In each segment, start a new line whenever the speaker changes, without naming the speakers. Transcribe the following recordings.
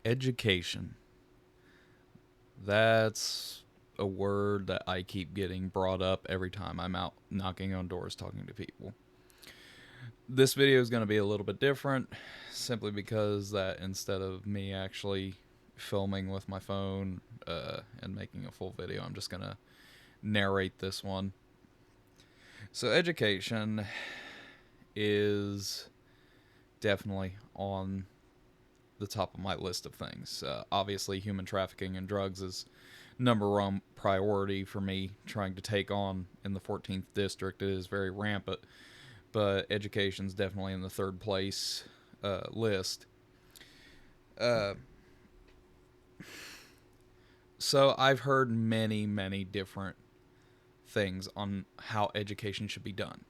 Education. That's a word that I keep getting brought up every time I'm out knocking on doors talking to people. This video is going to be a little bit different simply because that instead of me actually filming with my phone and making a full video, I'm just going to narrate this one. So, education is definitely on the top of my list of things. Obviously, human trafficking and drugs is number one priority for me trying to take on in the 14th district. It is very rampant, but education's definitely in the third place list. Uh, so I've heard many different things on how education should be done.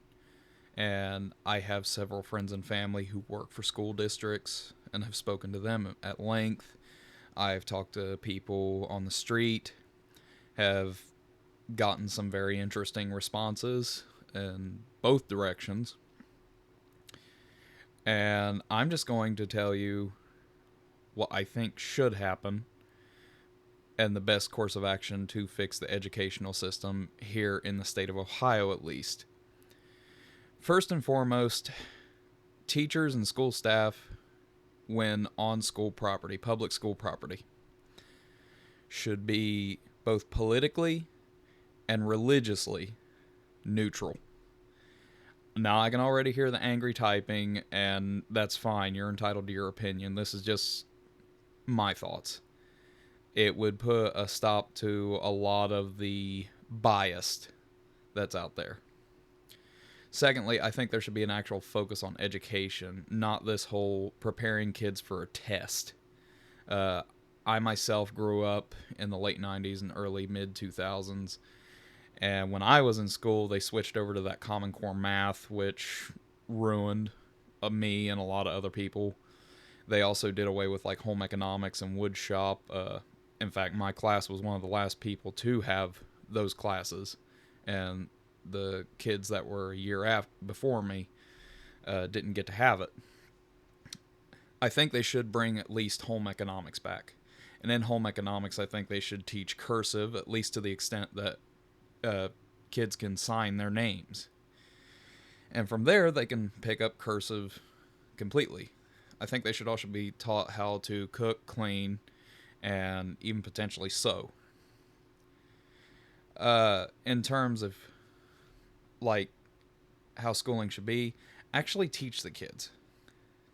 And I have several friends and family who work for school districts and have spoken to them at length. I've talked to people on the street, have gotten some very interesting responses in both directions. And I'm just going to tell you what I think should happen and the best course of action to fix the educational system here in the state of Ohio, at least. First and foremost, teachers and school staff, when on school property, public school property, should be both politically and religiously neutral. Now, I can already hear the angry typing, and that's fine. You're entitled to your opinion. This is just my thoughts. It would put a stop to a lot of the bias that's out there. Secondly, I think there should be an actual focus on education, not this whole preparing kids for a test. I myself grew up in the late 90s and early mid 2000s, and when I was in school, they switched over to that Common Core math, which ruined me and a lot of other people. They also did away with like home economics and wood shop. In fact, my class was one of the last people to have those classes, and the kids that were a year before me didn't get to have it. I think they should bring at least home economics back. And in home economics, I think they should teach cursive, at least to the extent that kids can sign their names. And from there, they can pick up cursive completely. I think they should also be taught how to cook, clean, and even potentially sew. In terms of like how schooling should be, actually teach the kids.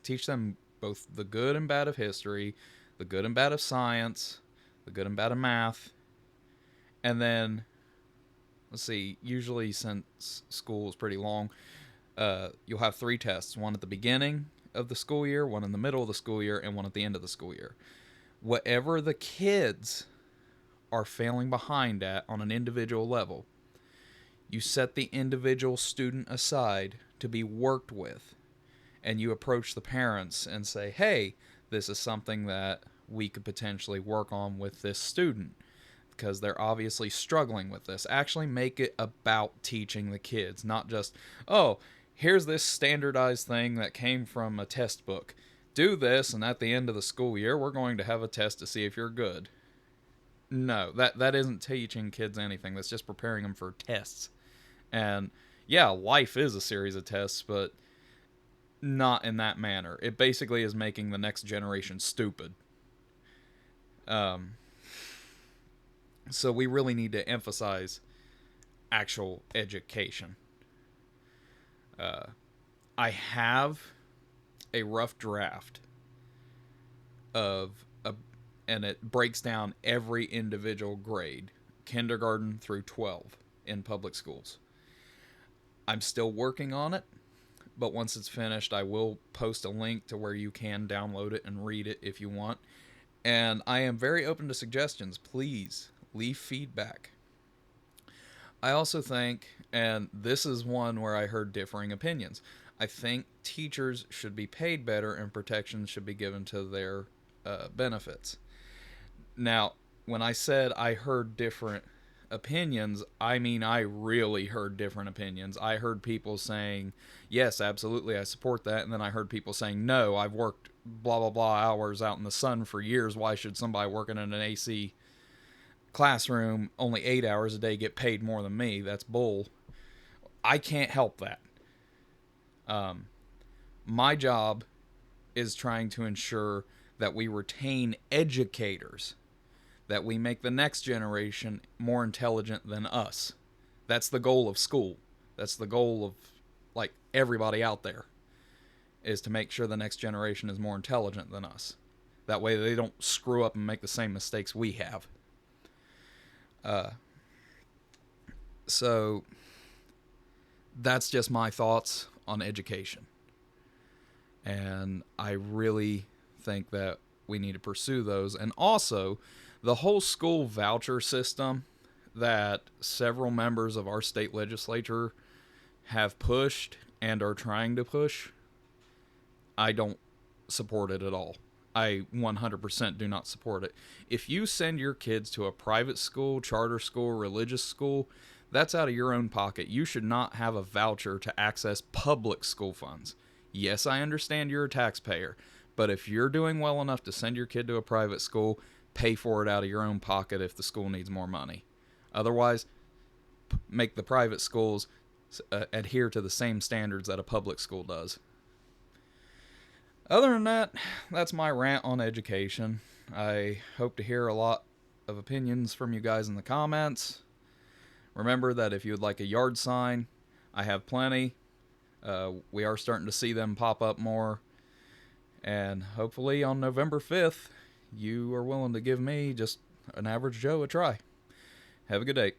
Teach them both the good and bad of history, the good and bad of science, the good and bad of math, and then, let's see, usually since school is pretty long, you'll have 3 tests, one at the beginning of the school year, one in the middle of the school year, and one at the end of the school year. Whatever the kids are failing behind at on an individual level, you set the individual student aside to be worked with, and you approach the parents and say, hey, this is something that we could potentially work on with this student because they're obviously struggling with this. Actually make it about teaching the kids, not just, oh, here's this standardized thing that came from a test book. Do this, and at the end of the school year, we're going to have a test to see if you're good. No, that isn't teaching kids anything. That's just preparing them for tests. And yeah, life is a series of tests, but not in that manner. It basically is making the next generation stupid. So we really need to emphasize actual education. I have a rough draft and it breaks down every individual grade, kindergarten through 12 in public schools. I'm still working on it, but once it's finished, I will post a link to where you can download it and read it if you want. And I am very open to suggestions. Please leave feedback. I also think, and this is one where I heard differing opinions, I think teachers should be paid better and protections should be given to their benefits. Now, when I said I heard different opinions, I mean I really heard different opinions. I heard people saying, yes, absolutely, I support that. And then I heard people saying, no, I've worked blah blah blah hours out in the sun for years. Why should somebody working in an AC classroom only 8 hours a day get paid more than me? That's bull. I can't help that. My job is trying to ensure that we retain educators, that we make the next generation more intelligent than us. That's the goal of school. That's the goal of like everybody out there, is to make sure the next generation is more intelligent than us. That way they don't screw up and make the same mistakes we have. So that's just my thoughts on education. And I really think that we need to pursue those. And also, the whole school voucher system that several members of our state legislature have pushed and are trying to push, I don't support it at all. I 100% do not support it. If you send your kids to a private school, charter school, religious school, that's out of your own pocket. You should not have a voucher to access public school funds. Yes, I understand you're a taxpayer, but if you're doing well enough to send your kid to a private school, pay for it out of your own pocket if the school needs more money. Otherwise, make the private schools adhere to the same standards that a public school does. Other than that, that's my rant on education. I hope to hear a lot of opinions from you guys in the comments. Remember that if you would like a yard sign, I have plenty. We are starting to see them pop up more. And hopefully on November 5th, you are willing to give me, just an average Joe, a try. Have a good day.